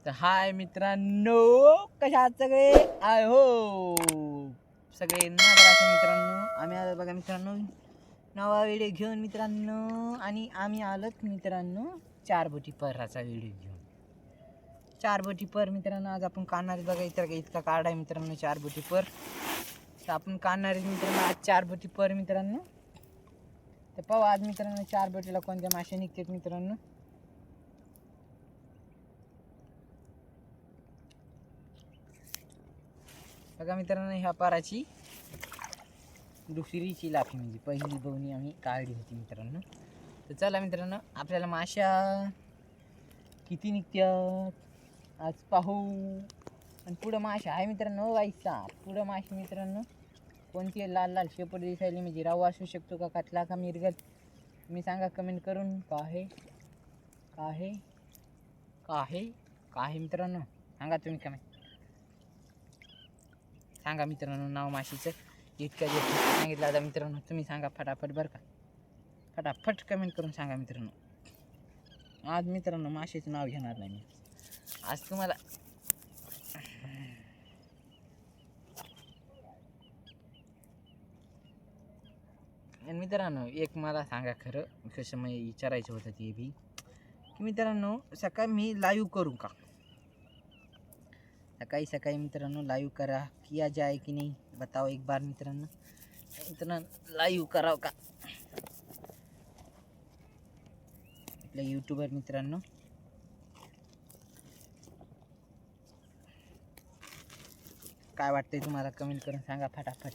तर हाय मित्रांनो, कशा आहात सगळे? आय हो सगळे नागराचे मित्रांनो. आम्ही आलो बघा मित्रांनो नवा व्हिडिओ घेऊन मित्रांनो. आणि आम्ही आलोत मित्रांनो चार बोटी परचा व्हिडिओ घेऊन. चार बोटी पर मित्रांनो आज आपण काढणार बघा. इतका कार्ड आहे मित्रांनो चार बोटी पर. तर आपण काढणार मित्रांनो आज चार बोटी पर मित्रांनो. तर पाहू आज मित्रांनो चार बोटीला कोणत्या मासे निघतात मित्रांनो. बघा मित्रांनो ह्या पाराची दुसरी चिलाफी म्हणजे पहिली बवणी आम्ही काढली होती मित्रांनो. तर चला मित्रांनो आपल्याला माशा किती निघत्यात आज पाहू. आणि पुढं माशा आहे मित्रांनो वाईचा. पुढं मासे मित्रांनो कोणती लाल लाल शेपट दिसायली म्हणजे राहू असू शकतो का कटला का मिरगल. तुम्ही सांगा कमेंट करून. काहे काहे काहे काहे मित्रांनो सांगा तुम्ही कमेंट. सांगा मित्रांनो नाव माशीचं इतक्या दिवस सांगितलं आता मित्रांनो. तुम्ही सांगा फटाफट बरं का. फटाफट कमेंट करून सांगा मित्रांनो. आज मित्रांनो माशीचं नाव घेणार नाही मी आज तुम्हाला. आणि मित्रांनो एक मला सांगा खरं कसं मग विचारायचं होतं ते बी की मित्रांनो सकाळी मी लाईव्ह करू का. सकाळी सकाळी मित्रांनो लाईव्ह करा किया जाए की नाही बताओ एक बार मित्रांनो. मित्रांनो लाईव्ह करावं का आपल्या यूट्यूबर मित्रांनो. काय वाटतंय तुम्हाला कमेंट करून सांगा फटाफट.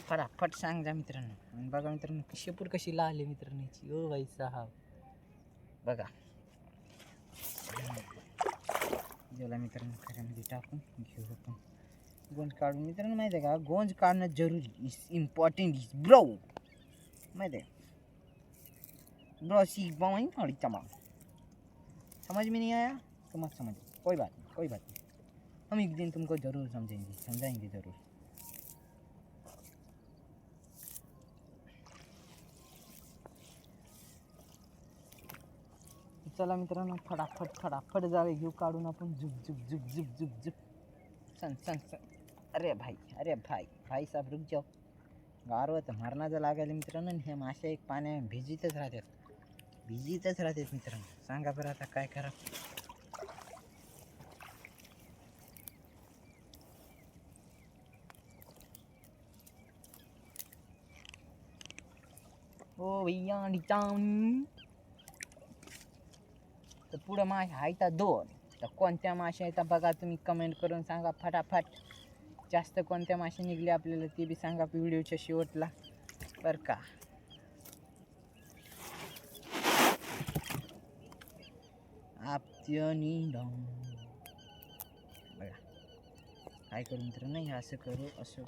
फटाफट सांगा मित्रांनो. आणि बघा मित्रांनो शेपूट कशी लाल मित्रांची. ओ भाई साहेब बघा. ज्याला मित्रांनो खऱ्यामध्ये टाकून घेऊ आपण गोंज काढून. मित्रांनो माहिती आहे का गोंज काढणं जरूरी इज इम्पॉर्टंट इज ब्रो. माहिती आहे ब्रो सी बाई थोड़ी तमाम समझ में नहीं आया तो मत समझ. कोई बात नहीं कोई बात नहीं. हम एक दिन तुमको ज़रूर समझाएंगे ज़रूर. चला मित्रांनो फटाफट फटाफट जावे घेऊ काढून आपण. झुक झुक झुक झुक झुक झुक सन सन सन. अरे भाई भाई साहब रुक जाओ. गारवा तर मरणाचं लागायला मित्रांनो. हे मासे एक पाण्या भिजीतच राहतात मित्रांनो. सांगा बरं आता काय करा. ओ भैया डिचाऊन. तर पुढं मासे आहेत दोन. तर कोणत्या मासे आहेत बघा तुम्ही कमेंट करून सांगा फटाफट. जास्त कोणत्या मासे निघले आपल्याला ते बी सांगा व्हिडिओच्या शेवटला बरं का. बघा काय करू मित्रांनो हे असं करू असं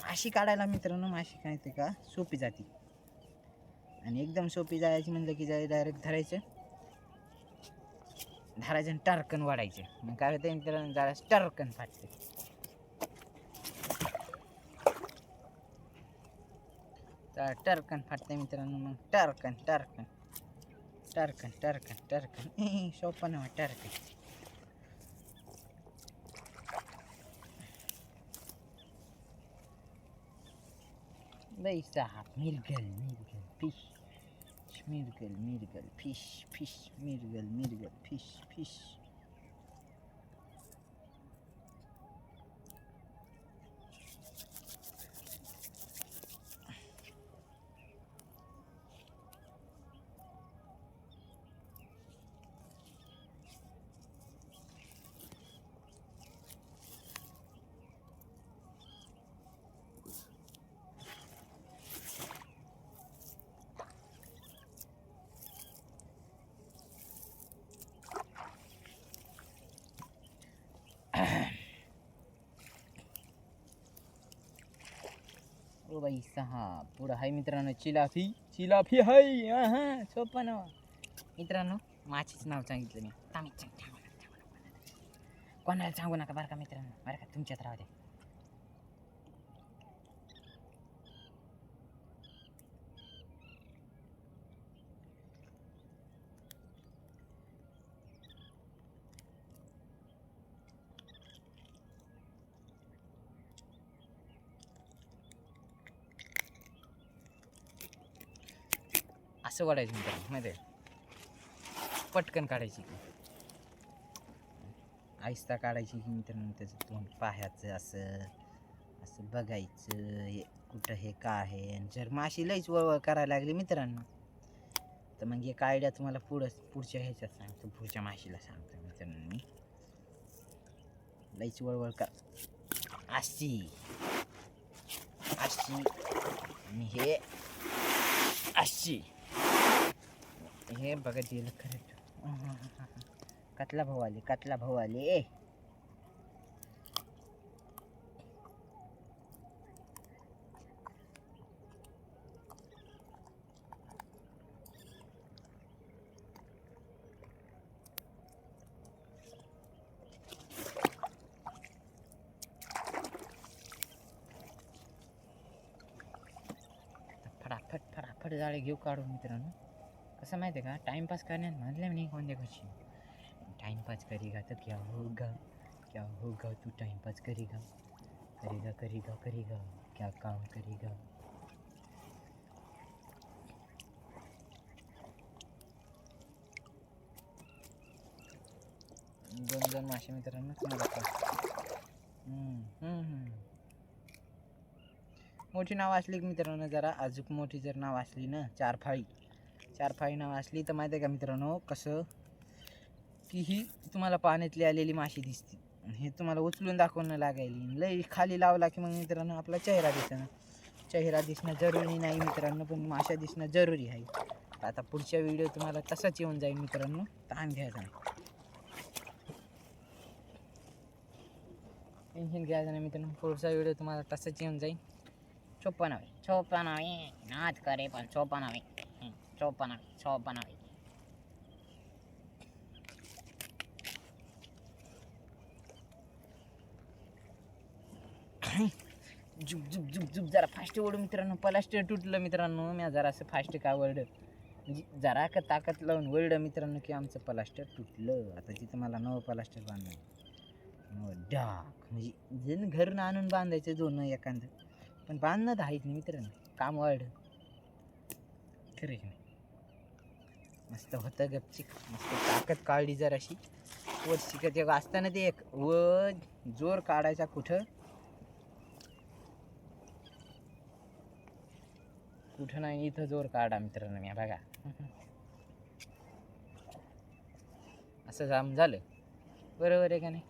माशी काढायला मित्रांनो. माशी काय ते का सोपी जाते. आणि एकदम सोपी जायची म्हणलं की डायरेक्ट धरायचं आणि टर्कन वाढायचं. मग काय होतं मित्रांनो जरा टर्कन फाटते. टर्कन फाटते मित्रांनो. मग टर्कन टर्कन टर्कन टर्कन टर्कन सोपं नाव टर्कन. वैसा मिरगल fish मिरगल fish मिरगल fish. O by सहा पुढं हाय मित्रांनो चिलाफी हाय. सोपं नाव मित्रांनो. माचीच नाव सांगितलं मी. कोणाला सांगू नका बरं का मित्रांनो. बरं का तुमच्यात राहू दे. असं वाढायचं मित्रांनो, माहिती आहे पटकन काढायची की आहिस्ता काढायची की मित्रांनो. त्याचं तोंड पाहायचं असं असं बघायचं कुठं हे का आहे. आणि जर माशी लईच वळवळ करायला लागली मित्रांनो तर मग एक आयडिया तुम्हाला पुढच्या ह्याच्यात सांगतो, पुढच्या माशीला सांगतो मित्रांनो मी. लईच वळवळ कर अशी अशी आणि हे अशी, हे बघत गेलं करेक्ट. कतला भाऊ आले, कतला भाऊ आले. फटाफट जाळे घेऊ काढू मित्रांनो. कसं माहिती आहे का, टाइमपास करण्यात म्हणलं नाही कोणत्या कशी टाइमपास करेगा तर क्या होगा तू टाइमपास करेगा क्या काम करेगा. दोन मासे मित्रांनो तुम्हाला मोठी नाव असली की मित्रांनो, जरा अजून मोठी जर नाव असली ना, चार फाळी नाव असली तर माहिती आहे का मित्रांनो कसं की ही तुम्हाला पाण्यातली आलेली माशी दिसते. हे तुम्हाला उचलून दाखवणं लागायली. लई खाली लावला की मग मित्रांनो आपला चेहरा दिसणं जरुरी नाही मित्रांनो, पण माशा दिसणं जरुरी आहे. आता पुढच्या व्हिडिओ तुम्हाला तसाच येऊन जाईल मित्रांनो, ताण घ्यायचा नाही. टेन्शन घ्यायचं नाही मित्रांनो, पुढचा व्हिडिओ तुम्हाला तसाच येऊन जाईल. चोपा नाच करे पण चोपा नावे. जुप जरा फास्ट ओढ मित्रांनो. प्लास्टर तुटलं मित्रांनो, मी जरा असं फास्ट का वरड म्हणजे जरा का ताकद लावून वरड मित्रांनो की आमचं प्लास्टर तुटलं. आता तिथं मला नवं प्लास्टर बांधायचं डाक म्हणजे जण घरून आणून बांधायचं दोन एखादं, पण बांधणं तर आहेच नाही मित्रांनो. काम वाढ खरं की नाही. मस्त होतं गपचिक, मस्त ताकद काढली जर अशी वर शिकत एक असताना ते एक व जोर काढायचा कुठं नाही, इथं जोर काढा मित्रांनो. मी बघा असं जाम झालं, बरोबर आहे का नाही.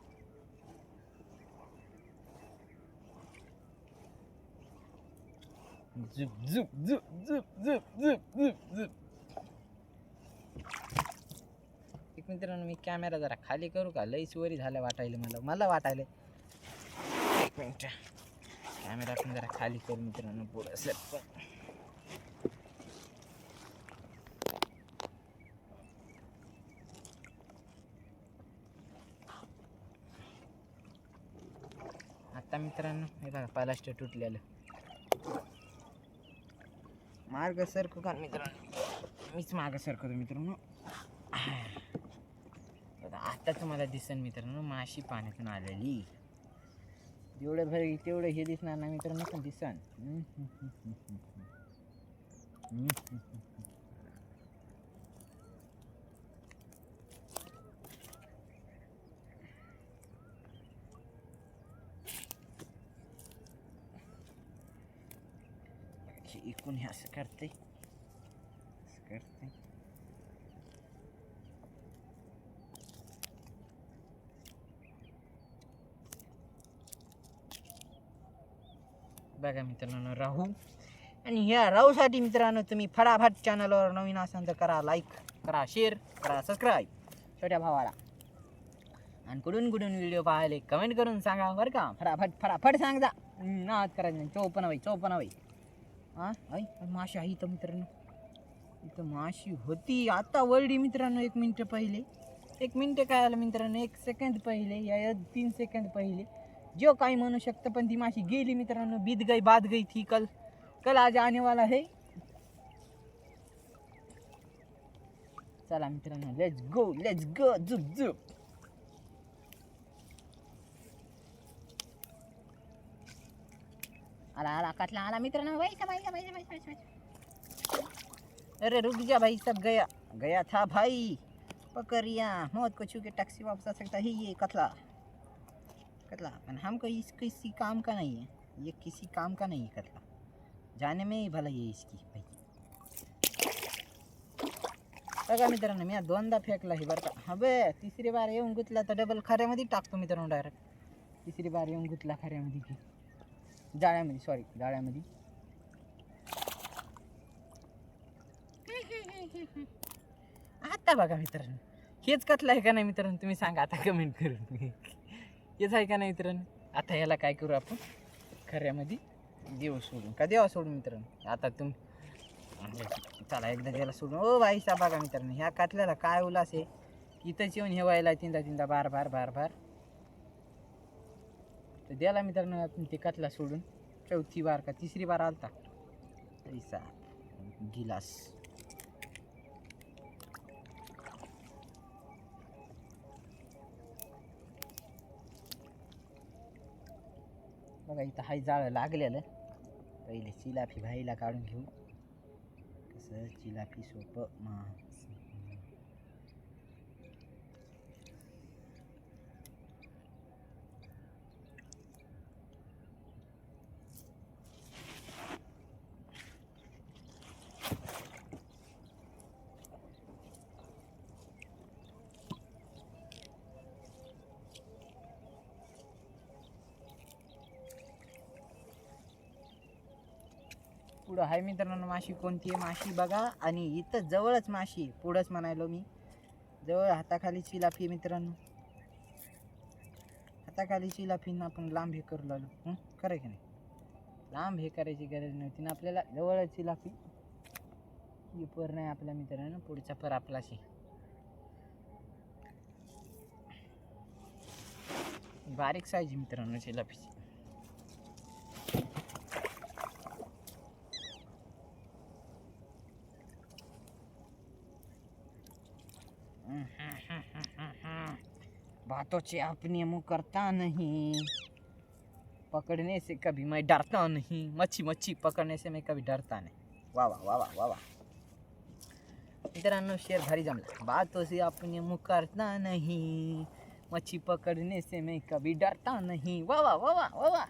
एक मित्रांनो मी कॅमेरा जरा खाली करू का, लईच वरी झालं वाटायला मला वाटायला. एक मिनिट कॅमेरा पण जरा खाली करू मित्रांनो पुढं सर. आता मित्रांनो हे बघा प्लास्टर तुटलेलं. मार्ग सरकू का मित्रांनो, मीच मागं सरकतो मित्रांनो. आता तुम्हाला दिसन मित्रांनो माशी पाण्यातून आलेली. जेवढं भर तेवढं हे दिसणार ना मित्रांनो, पण दिसन. इकून हे असं करते बघा मित्रांनो राहू. आणि ह्या राहूसाठी मित्रांनो तुम्ही फटाफट चॅनलवर नवीन असाल तर करा लाईक, करा शेअर, करा सबस्क्राईब छोट्या भावाला. आणि कुठून व्हिडिओ पाहायला कमेंट करून सांगा बरं का. फटाफट सांगा. नाद करायचं नाही. चोपन हवी हां. माशी आहे इथं मित्रांनो, इथं माशी होती आता वरडी मित्रांनो. एक मिनटं काय आलं मित्रांनो, 1 सेकंद पहिले या 3 सेकंद पहिले जो काही म्हणू शकतं, पण ती माशी गेली मित्रांनो. बात गई थी कल आज आने वाला है. चला मित्रांनो लेट्स गो झुप. आला कटला आला मित्रांनो. अरे रुक जा भाई, सब गया गया था भाई। पकड़िया मौत को छू के टैक्सी वापस आ सकता है ये कतला। कतला पर हमको इस किसी काम का नहीं है, ये किसी काम का नहीं है कतला, जाने में ही भला ये इसकी भाई। बघा मित्रांनो मी दोनदा फेकला ही बरं का. हबे तिसरी बार येऊन गुतला तर डबल खऱ्यामध्ये टाकतो मित्रांनो डायरेक्ट. तिसरी बार येऊन गुतला खऱ्यामध्ये की जाळ्यामध्ये, सॉरी जाळ्यामध्ये. आता बघा मित्रांनो हेच कतला आहे का नाही मित्रांनो, तुम्ही सांगा आता कमेंट करून. हेच आहे का नाही मित्रांनो. आता याला काय करू आपण खऱ्यामध्ये देव सोडून का देवा सोडून मित्रांनो. आता चला एकदा गेला सोडून. ओ भाई सा बघा मित्रांनो ह्या कातल्याला काय उलास आहे. इथंच येऊन हे व्हायला तीनदा बार बार बार बार तर द्याला मित्रांनो आपण ते कातला सोडून. चौथी बार का तिसरी बार आलता ऐसा गिलास. बघा इथं हाय जाळं लागलेलं. पहिले चिलाफी भाईला काढून घेऊ. कसं चिलाफी सोपं मा पुढं आहे मित्रांनो माशी. कोणती आहे माशी बघा. आणि इथं जवळच माशी पुढंच म्हणायलो मी. जवळ हाताखाली चिलाफी मित्रांनो. हाताखाली चिलाफीनं आपण लांब हे करू लागलो. खरं की नाही. लांब हे करायची गरज नव्हती ना आपल्याला. जवळच चिलाफी. ही पर नाही आपल्या मित्रांनो. पुढचा पर आपलाशी. बारीक साईज मित्रांनो चिलाफीची. बातों से अपने मुँह करता नहीं, पकड़ने से कभी मैं डरता नहीं. मच्छी मच्छी पकड़ने से मैं कभी डरता नहीं. वाह वाह वाह वाह वाह वाह मित्रांनो शेर भारी जमला. बातों से अपने मुँह करता नहीं, मच्छी पकड़ने से मैं कभी डरता नहीं. वाह वाह वाह वाह वाह वाह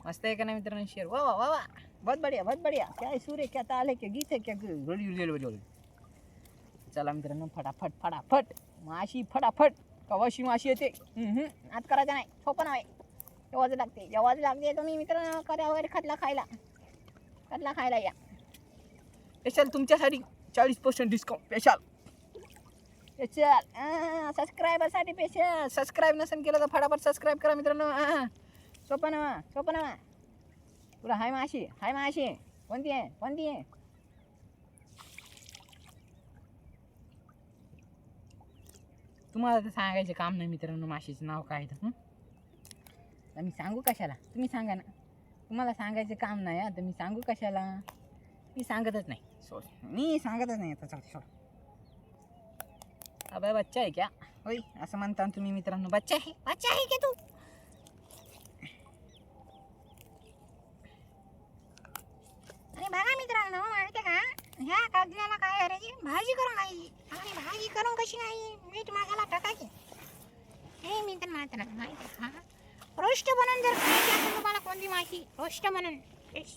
मस्त आहे का नाही मित्रांनो शेर. वाह वाह वाह वाह बहुत बढ़िया बहुत बढ़िया. क्या है सूर्य क्या ताल है क्या गीत है क्या. चला मित्रांनो फटाफट फटाफट माशी फटाफट. कवाशी माशी येते. आज करायचं नाही. सोपं नाही. जेव्हाच लागते तुम्ही मित्रांनो करा वगैरे कतला खायला या. स्पेशल तुमच्यासाठी 40% डिस्काउंट स्पेशल. सबस्क्रायबरसाठी स्पेशल. सबस्क्राईब नसेल केलं तर फटाफट सबस्क्राईब करा मित्रांनो. सोपं नवा पुढं हाय माशी. कोणती आहे. तुम्हाला तर सांगायचं काम नाही मित्रांनो माशीचं नाव काय तर. मी सांगू कशाला. तुम्ही सांगा ना. तुम्हाला सांगायचं काम नाही आता मी सांगू कशाला. मी सांगतच नाही. मी सांगतच नाही आता. सोड. अबे बच्चा आहे क्या. होय असं म्हणता तुम्ही मित्रांनो. बच्चा आहे की तू. आणि बघा मित्रांनो माहिती का ह्या काजल्याला काय करायची भाजी करून खायची. आणि भाजी करून कशी नाही मीठ मसाला टाकायची. हे मी तर माहिती का रोस्ट बनवून जर खायची असेल तुम्हाला कोणती माशी रोस्ट बनवून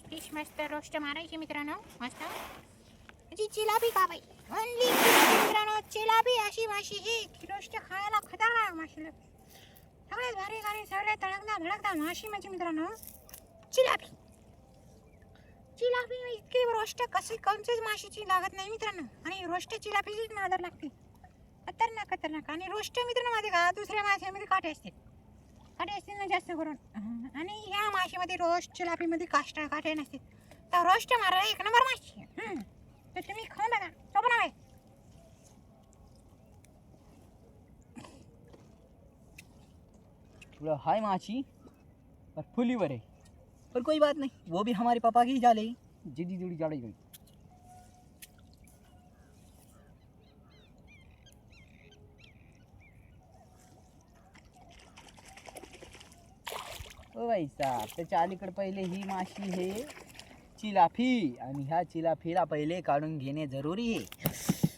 फिश मस्त रोस्ट मारायची मित्रांनो. मस्त त्याची चिलापी का बाई ओनली मित्रांनो. चिलापी अशी माशी ही रोस्ट खायला खतरनाक माशी लागते. सगळ्यात भारी सगळ्यात धडकता माशी म्हणजे मित्रांनो चिलापी. इतकी रोस्ट कशी कोणतीच माशीची लागत नाही मित्रांनो. आणि रोस्ट चिलापीचीच नादर लागते. खतरनाक. आणि रोस्ट मित्रांनो मध्ये का दुसऱ्या माशामध्ये काटे असतील ना जास्त करून. आणि ह्या माशीमध्ये रोस्ट चिलापीमध्ये काटे नसते. तर रोस्ट मारा एक नंबर माशी. तर तुम्ही खाऊन बघा. सोपं नाव आहे. हाय माशी पर फुलीवर है. पर कोई बात नहीं वो भी हमारे पापा की ही जाल है. जिदी जुड़ी जाड़ी गई. ओ भाई साहब त्याच्या अलीकडे पहिले ही माशी हे चिलाफी आणि ह्या चिलाफीला पहिले काढून घेणे जरुरी आहे.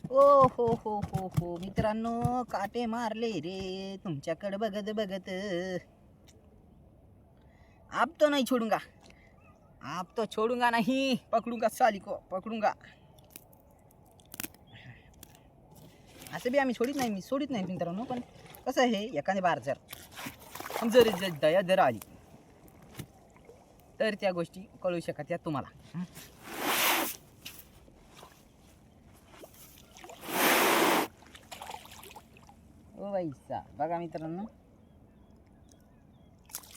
ओ हो हो हो हो मित्रांनो, काटे मारले रे तुमच्याकडे बघत बघत. आप तो नहीं छोडूंगा, आप तो छोडूंगा नहीं, पकडूंगा साली को पकडूंगा. असं बी आम्ही सोडित नाही मित्रांनो. पण कसं आहे, एखादी बार जर दया जर आली तर त्या गोष्टी कळू शकत या तुम्हाला. ओ भाईसा बघा मित्रांनो,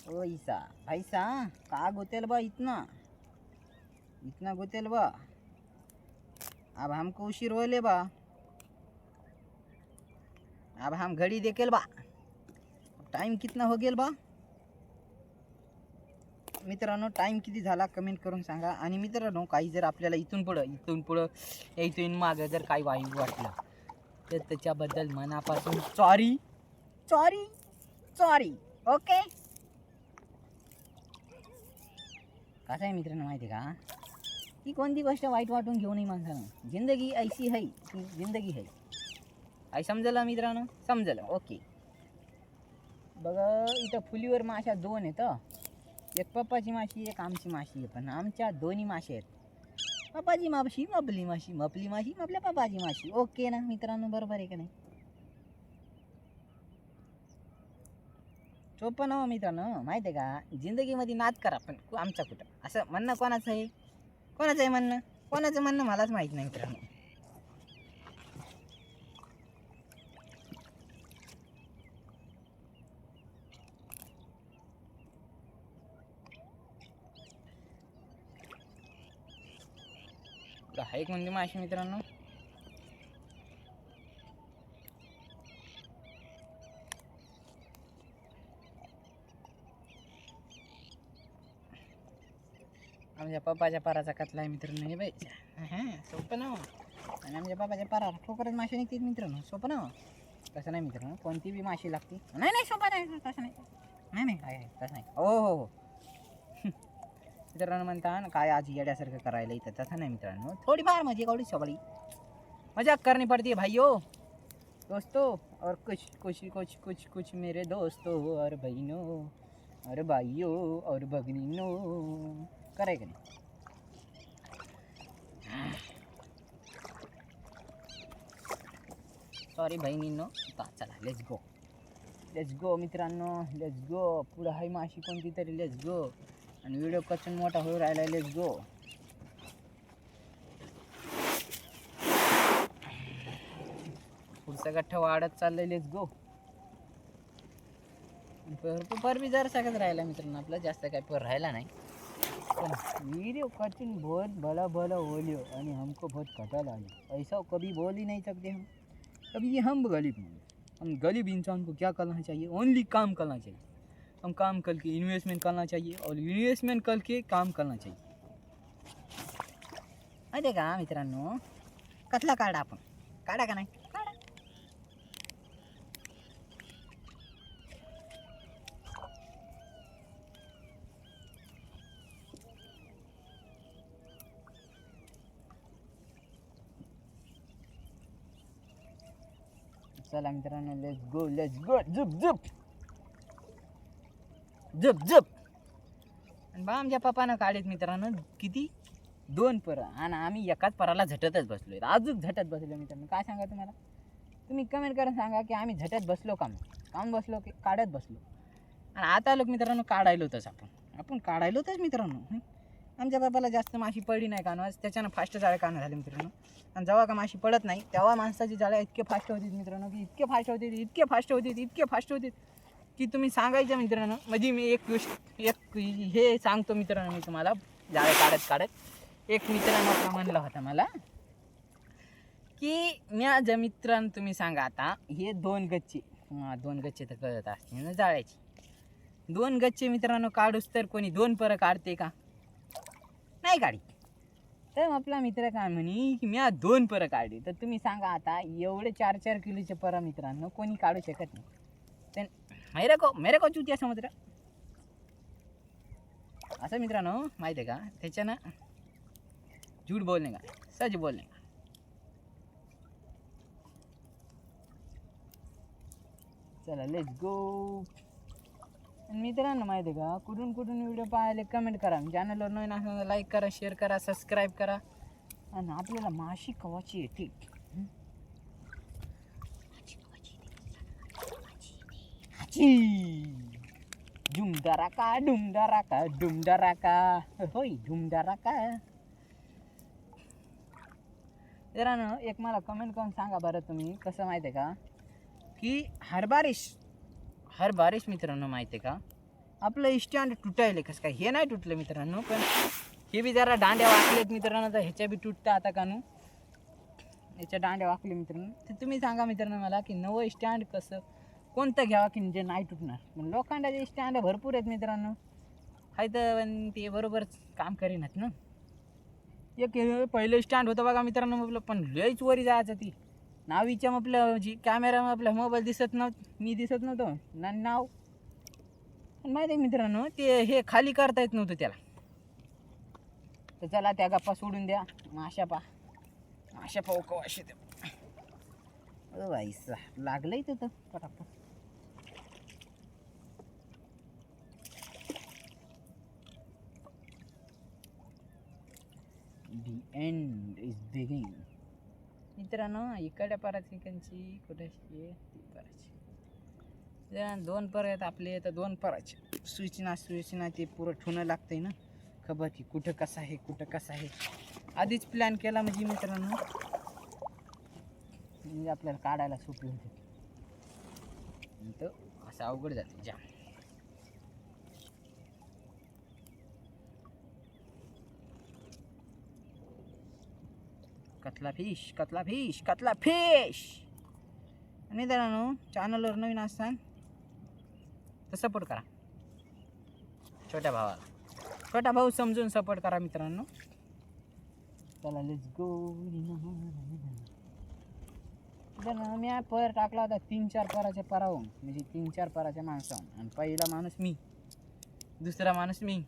ओ ईसा भाईसा का गोतेल बा इतना गोतेल बा. अब हमको उशीर होले बा, अब हम घड़ी देखेल बा, टाइम कितना हो गेल बा. मित्रांनो टाइम किती झाला कमेंट करून सांगा. आणि मित्रांनो काही जर आपल्याला इथून पुढं इथून मागं जर काही वाईट वाटलं तर त्याच्याबद्दल मनापासून सॉरी सॉरी सॉरी. ओके. कसं आहे मित्रांनो माहिती आहे का, की कोणती गोष्ट वाईट वाटून घेऊ नये माणसानं. जिंदगी ऐसी है की जिंदगी है. आई समजलं मित्रांनो, समजलं. ओके. बघा इथं फुलीवर माशा दोन आहेत. एक पप्पाची माशी एक आमची माशी आहे. पण आमच्या दोन्ही माशी आहेत. पप्पाची माशी मपली माशी, मपली माशी आपल्या पप्पाची माशी. ओके ना मित्रांनो, बरोबर आहे का नाही. सोपं ना मित्रांनो, माहिती आहे का, जिंदगीमध्ये नाद करा पण आमचा कुठं असं म्हणणं कोणाचं आहे म्हणणं मलाच माहीत नाही मित्रांनो. हा एक म्हणजे माशी मित्रांनो. आमच्या पप्पाच्या पाराचा कतला आहे मित्रांनो. हे बाई सोपं ना. आणि आमच्या पप्पाच्या पाराला ठोकरच माशी निघते मित्रांनो. सोपं ना. तसं नाही मित्रांनो, कोणती बी माशी लागते. नाही सोपं नाही, तसं नाही आहे तसं नाही. हो मित्रांनो म्हणता ना काय आज येड्यासारखं करायला इथं. तसं नाही मित्रांनो, थोडीफार मजा कवडी सगळी मजाक करनी पड़ती है भाइयों दोस्तों और कुछ मेरे दोस्तों और बहनों और भाइयों और भगनीनों. करे का नाही. सॉरी बहिणींनो. चला लेट्स गो मित्रांनो, लेट्स गो. पुढं हाय माशी कोणती तरी. Let's go. आणि व्हिडिओ कचून मोठा होऊ राहिला. Let's go. पुढचा गठ्ठा वाढत चाललंय. Let's go. पर बी जरा सगळ्यात राहिला मित्रांनो, आपला जास्त काय पर राहिला नाही. पण वीडियो कटिंग बहुत भला बोलियो आणि हमको बहुत घटाला आली. ऐसा कभी बोल ही नहीं सकते हम. कभी ये हम गरीब इंसान को क्या करना चाहिए, ओनली काम करना चाहिए. हम काम करके इन्वेस्टमेंट करना चाहिए और इन्वेस्टमेंट करके काम करना चाहिए. माहिती आहे का मित्रांनो, कसला काढा आपण काढा का नाही. चला मित्रांनो लेट्स गो झुप. आणि बा आमच्या पप्पानं काढलेत मित्रांनो किती 2 पर. आणि आम्ही एकाच पराला झटतच बसलोय. अजून झटत बसलो मित्रांनो. काय सांगा तुम्हाला, तुम्ही कमेंट करून सांगा की आम्ही झटत बसलो काम बसलो की काढत बसलो. आणि आता लोक मित्रांनो काढायलो होतच आपण काढायलो होतच मित्रांनो. आमच्या बाबाला जास्त माशी पडली नाही कानवाज, त्याच्यानं फास्ट जाळे काढणं झाले मित्रांनो. आणि जेव्हा का माशी पडत नाही तेव्हा माणसाची जाळ्या इतके फास्ट होती मित्रांनो, की इतके फास्ट होते की तुम्ही सांगायचं मित्रांनो. म्हणजे मी एक हे सांगतो मित्रांनो मी तुम्हाला. जाळे काढत एक मित्रांनो आपला म्हणला होता मला की माझ्या मित्रांनो तुम्ही सांगा आता हे 2 गच्चे तर कळत असते ना जाळ्याची. 2 गच्चे मित्रांनो काढूस तर कोणी 2 पर काढते का, नाही काढी. तर आपला मित्र काय म्हणे की मी 2 पर काढली. तर तुम्ही सांगा आता एवढे 4 किलोचे पर मित्रांनो कोणी काढू शकत नाही. तर मेरे को चुतिया समज असं मित्रांनो माहिती आहे का. त्याच्यानं झूठ बोलने का, सच बोलने का. चला लेट्स गो. मित्रांनो माहिती आहे का, कुठून कुठून व्हिडिओ पाहायला कमेंट करा. चॅनलवर नवीन असल्यास लाईक करा, शेअर करा, सबस्क्राईब करा. आणि आपल्याला माशी कवाची येते. डुमडराका डुमडराका डुमडराका होय डुमडराका. मित्रांनो एक मला कमेंट करून सांगा बरं तुम्ही, कसं माहिती आहे का, की हर बारिश मित्रांनो माहिती आहे का, आपलं स्टँड तुटायले कसं काय. हे नाही तुटलं मित्रांनो, पण हे बी जरा दांड्या वाकलेत मित्रांनो. तर ह्याच्या बी तुटतं आता कानू, याच्या दांड्या वाकले मित्रांनो. तर तुम्ही सांगा मित्रांनो मला, की नवं स्टँड कसं कोणतं घ्यावं की जे नाही तुटणार. पण लोखंडाचे स्टँड भरपूर आहेत मित्रांनो, हाय तर पण ते बरोबर काम करीनात ना. एक पहिलं स्टँड होतं बघा मित्रांनो आपलं, पण लयच वरी जायचं. ती नावीच्या आपलं जी कॅमेरा आपला मोबाईल दिसत नव्हतं, मी दिसत नव्हतो ना नाव. पण माहिती आहे मित्रांनो, ते हे खाली करता येत नव्हतं त्याला. तर चला त्या गप्पा सोडून द्या. माशा पाहू कवाशी ते वाईसा लागलंय तिथं पटापट. The end is beginning. मित्रांनो इकडे पराची कंची कुठेशी ती पराची दोन पर आहेत आपले. तर दोन पराचे सूचना ते पुरं ठेवणं लागतंय ना, खबर की कुठं कसं आहे आधीच प्लॅन केला म्हणजे मित्रांनो, म्हणजे आपल्याला काढायला सोपी होते. तर असं अवघड जाते जाम. कतला फिश. आणि मित्रांनो चॅनलवर नवीन असतान तर सपोर्ट करा. छोटा भाऊ समजून सपोर्ट करा मित्रांनो. चला लेट्स गो. मी पर टाकला होता 3-4 पराच्या पराहून, म्हणजे 3-4 पराच्या माणसाहून. आणि पहिला माणूस मी, दुसरा माणूस मी,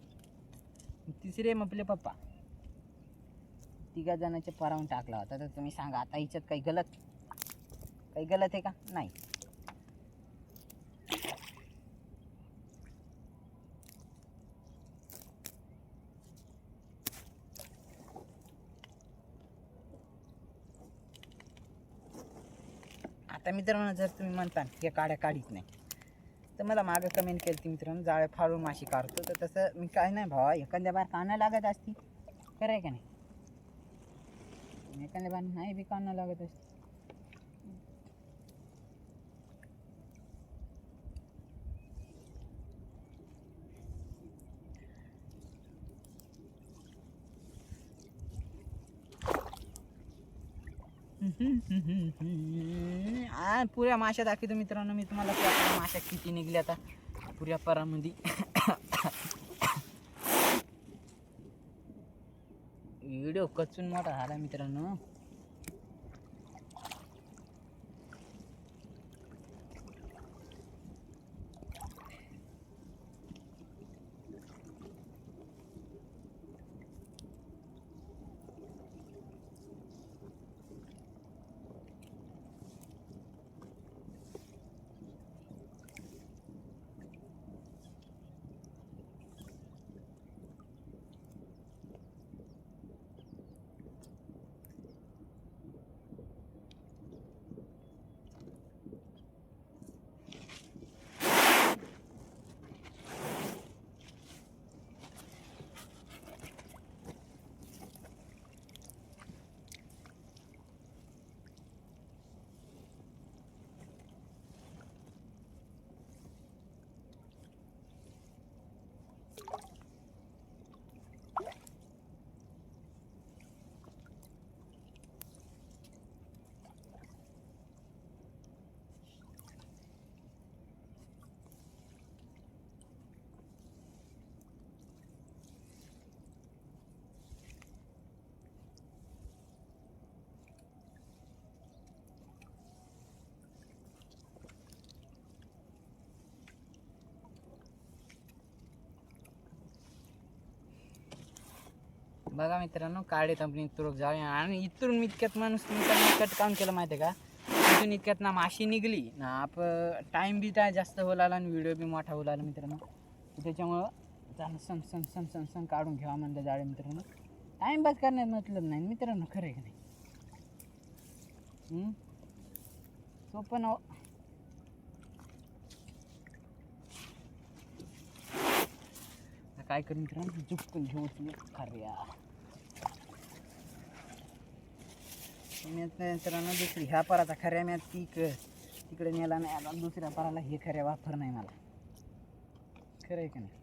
तिसरे आपले पप्पा. 3 जणांच्या पराहून टाकला होता. तर तुम्ही सांगा आता हिच्यात काही गलत आहे का? नाही. आता मित्रांनो जर तुम्ही म्हणता हे काढीत नाही, तर मला मागं कमेंट केली ती मित्रांनो, जाळे फाडून माशी काढतो. तर तसं मी काय नाही भावा, एखाद्या बार काना लागत असती कराय का नाही, एखाद्या बार नाही बी काना लागत असते. पुऱ्या माशा दाखवतो मित्रांनो मी तुम्हाला. माशा किती निघल्या आता पुऱ्या परामध्ये. व्हिडिओ कचून मोठा झाला मित्रांनो. बघा मित्रांनो, काढेत आपण इथून जाऊया. आणि इथून इतक्यात माणूस मित्रांनो कट काम केलं माहिती आहे का, इथून इतक्यात ना माशी निघली ना. टाईम बी काय जास्त होऊ लागला आणि व्हिडिओ बी मोठा होऊ लागला मित्रांनो. त्याच्यामुळं जाणं सण सण सण सण सण काढून घ्यावा म्हणलं जाळे मित्रांनो. टाईमपास करण्यात मतलब नाही मित्रांनो, खरं आहे का नाही. सोपं नाव काय कर मित्रांनो, झुकून घेऊ खऱ्या मित्रांनो. दुसरी ह्या पराचा खऱ्या मॅच तिकडे नेला नाही. आता दुसऱ्या पराला हे खऱ्या वापर नाही मला, खरं आहे का नाही.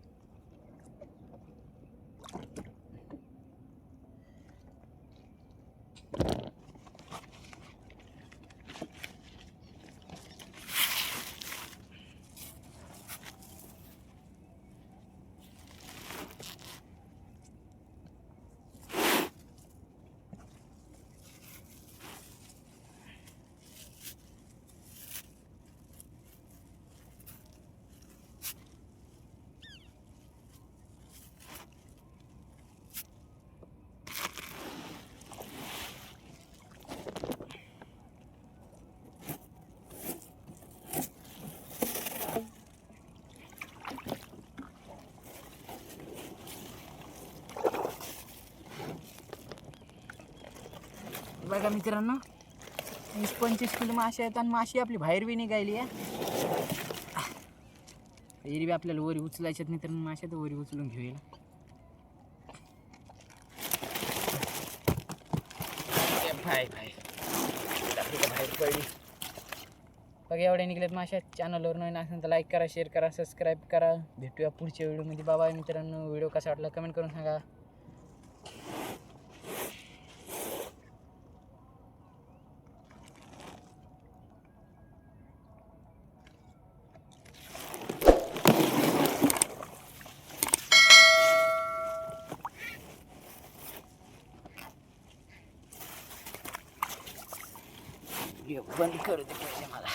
बघा मित्रांनो, 20-25 किलो माशी आहेत आणि माशी आपली बाहेर बी निघाली आहे. एरवी आपल्याला वरी उचलायच्यात मित्रांनो, माश्या तर वरी उचलून घेऊया. बाहेर पडली बघा, एवढ्या निघल्यात माश्या. चॅनलवर नवीन असेल तर लाईक करा, शेअर करा, सबस्क्राईब करा. भेटूया पुढच्या व्हिडिओमध्ये. बाबा मित्रांनो, व्हिडिओ कसा वाटला कमेंट करून सांगा. बंद करू दे मला.